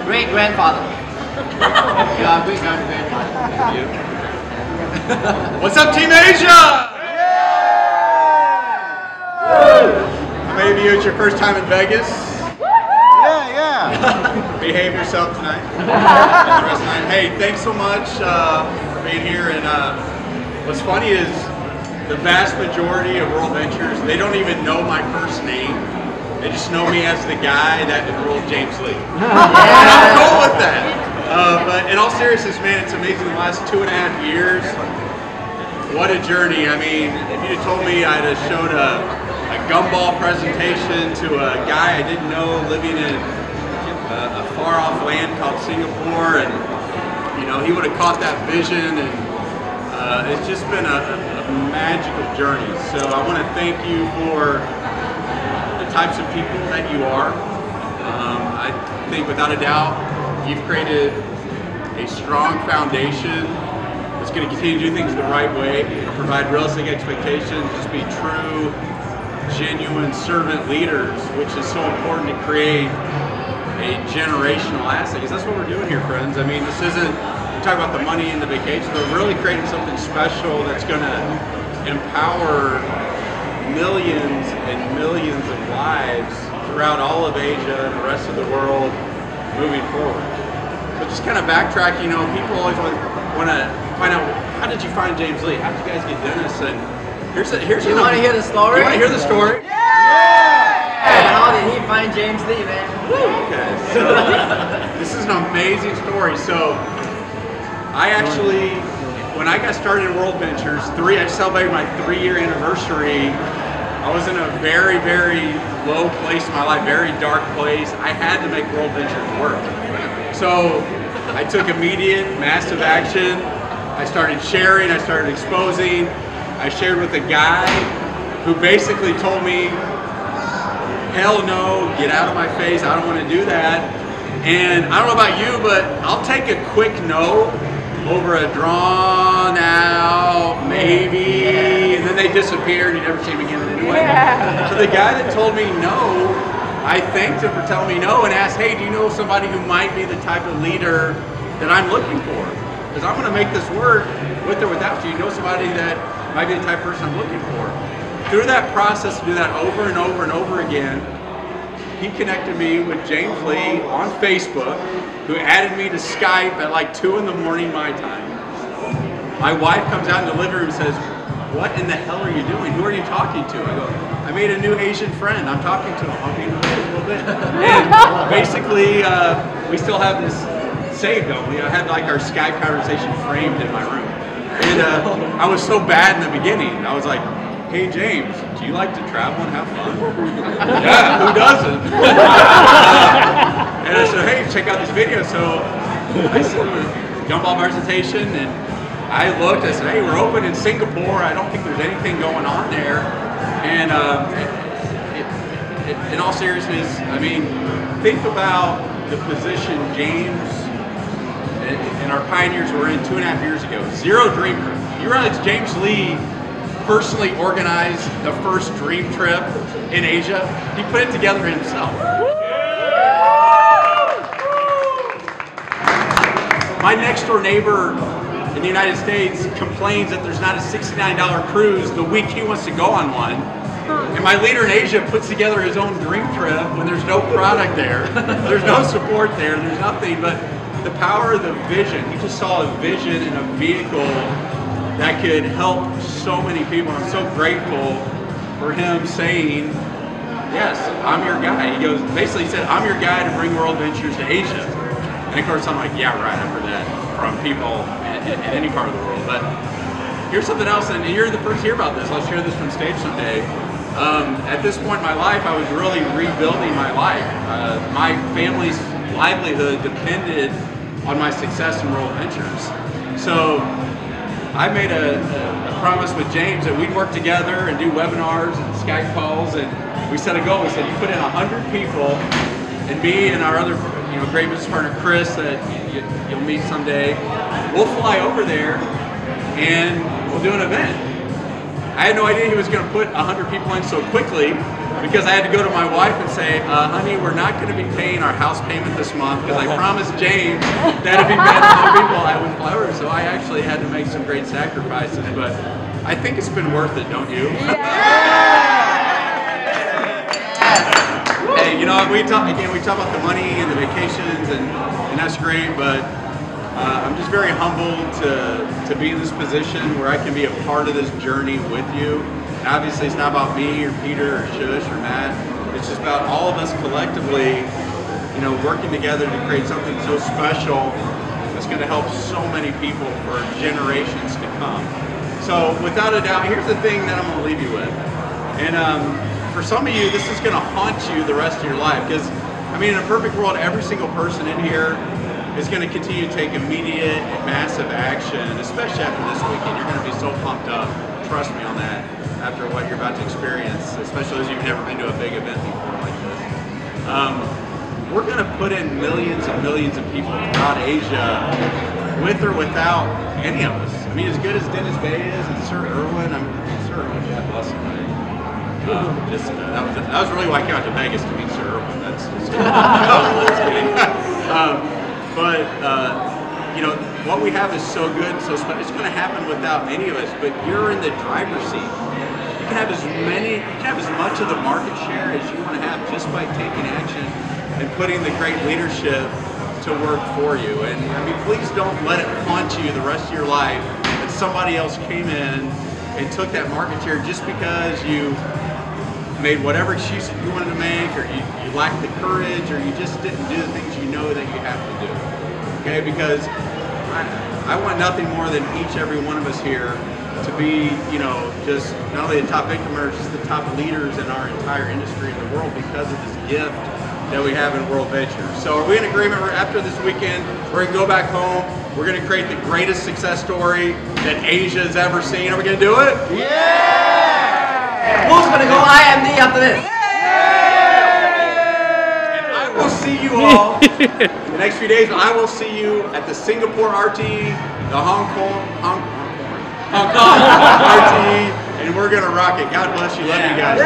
Great grandfather. Yeah, great grandfather. Thank you. What's up, Team Asia? Maybe it's your first time in Vegas. Yeah. Behave yourself tonight. And the rest of the night. Hey, thanks so much for being here. And what's funny is the vast majority of World Ventures, they don't even know my first name. They just know me as the guy that enrolled James Lee. And I'm cool with that. But in all seriousness, man, it's amazing the last 2.5 years. What a journey. I mean, if you had told me I'd have showed a gumball presentation to a guy I didn't know living in a far off land called Singapore, and you know, he would have caught that vision, and it's just been a magical journey. So I want to thank you for the types of people that you are. I think without a doubt you've created a strong foundation that's going to continue to do things the right way, provide realistic expectations, just be true, genuine servant leaders, which is so important to create a generational asset, because that's what we're doing here, friends. I mean, this isn't, we talk about the money and the vacation, but we're really creating something special that's going to empower millions and millions of lives throughout all of Asia and the rest of the world moving forward. So just kind of backtrack, you know, people always want to find out, how did you find James Lee? How did you guys get Dennis? And here's you want to hear the story? You want to hear the story? Yeah! And how did he find James Lee, man? Okay, so this is an amazing story. So I actually, when I got started in World Ventures, I celebrated my 3-year anniversary. I was in a very, very low place in my life, very dark place. I had to make World Ventures work. So I took immediate, massive action. I started sharing, I started exposing. I shared with a guy who basically told me, hell no, get out of my face, I don't want to do that. And I don't know about you, but I'll take a quick no over a drawn out maybe, and then they disappeared, you never see them again anyway. Yeah. So the guy that told me no, I thanked him for telling me no and asked, hey, do you know somebody who might be the type of leader that I'm looking for? Because I'm going to make this work with or without you. You know somebody that might be the type of person I'm looking for. Through that process, to do that over and over and over again, he connected me with James Lee on Facebook, who added me to Skype at like 2 in the morning my time. My wife comes out in the living room and says, what in the hell are you doing? Who are you talking to? I go, I made a new Asian friend. I'm talking to him. I'll be in a little bit. And basically, we still have this saved, don't we? I had like our Skype conversation framed in my room. And I was so bad in the beginning. I was like, hey James, do you like to travel and have fun? Yeah, who doesn't? And I said, hey, check out this video. So I said, gumball presentation, and I looked, I said, hey, we're open in Singapore. I don't think there's anything going on there. And in all seriousness, I mean, think about the position James and our pioneers were in 2.5 years ago. Zero dream trip. You realize James Lee personally organized the first dream trip in Asia? He put it together himself. My next door neighbor in the United States complains that there's not a $69 cruise the week he wants to go on one. And my leader in Asia puts together his own dream trip when there's no product there, there's no support there, there's nothing, but the power of the vision. He just saw a vision in a vehicle that could help so many people. I'm so grateful for him saying, yes, I'm your guy. He goes, basically he said, I'm your guy to bring World Ventures to Asia. And of course I'm like, yeah, right, I've heard that from people in any part of the world. But here's something else, and you're the first to hear about this. I'll share this from stage someday. At this point in my life, I was really rebuilding my life. My family's livelihood depended on my success in World Ventures. So I made a promise with James that we'd work together and do webinars and Skype calls, and we set a goal. We said, you put in 100 people, and me and our other great business partner Chris that you'll meet someday, we'll fly over there and we'll do an event. I had no idea he was going to put 100 people in so quickly, because I had to go to my wife and say, honey, we're not going to be paying our house payment this month because I promised James that if he met other people, I would fly over. So I actually had to make some great sacrifices, but I think it's been worth it, don't you? Hey, you know, we talk about the money and the vacations, and that's great, but I'm just very humbled to be in this position where I can be a part of this journey with you. And obviously, it's not about me or Peter or Shush or Matt. It's just about all of us collectively, you know, working together to create something so special that's going to help so many people for generations to come. So, without a doubt, here's the thing that I'm going to leave you with. And for some of you, this is going to haunt you the rest of your life. Because, I mean, in a perfect world, every single person in here is going to continue to take immediate and massive action, especially after this weekend. You're going to be so pumped up. Trust me on that. After what you're about to experience, especially as you've never been to a big event before like this. We're going to put in millions and millions of people throughout Asia, with or without any of us. I mean, as good as Dennis Bay is and Sir Irwin, Sir Irwin, God bless him. That was really why I came out to Vegas to meet Sir Irwin. That's just kidding. You know, what we have is so good, so it's going to happen without any of us. But you're in the driver's seat. You can have as much of the market share as you want to have just by taking action and putting the great leadership to work for you. And I mean, please don't let it haunt you the rest of your life that somebody else came in and took that market share just because you made whatever excuse that you wanted to make, or you lacked the courage, or you just didn't do the things you know that you have to do. Okay, because I want nothing more than every one of us here to be, you know, just not only the top income earners, just the top leaders in our entire industry in the world because of this gift that we have in World Ventures. So are we in agreement? After this weekend, we're going to go back home. We're going to create the greatest success story that Asia has ever seen. Are we going to do it? Yeah! Who's going to go IMD after this? We'll see you all in the next few days. I will see you at the Singapore RTE, the Hong Kong RTE, and we're gonna rock it. God bless you. Love you guys.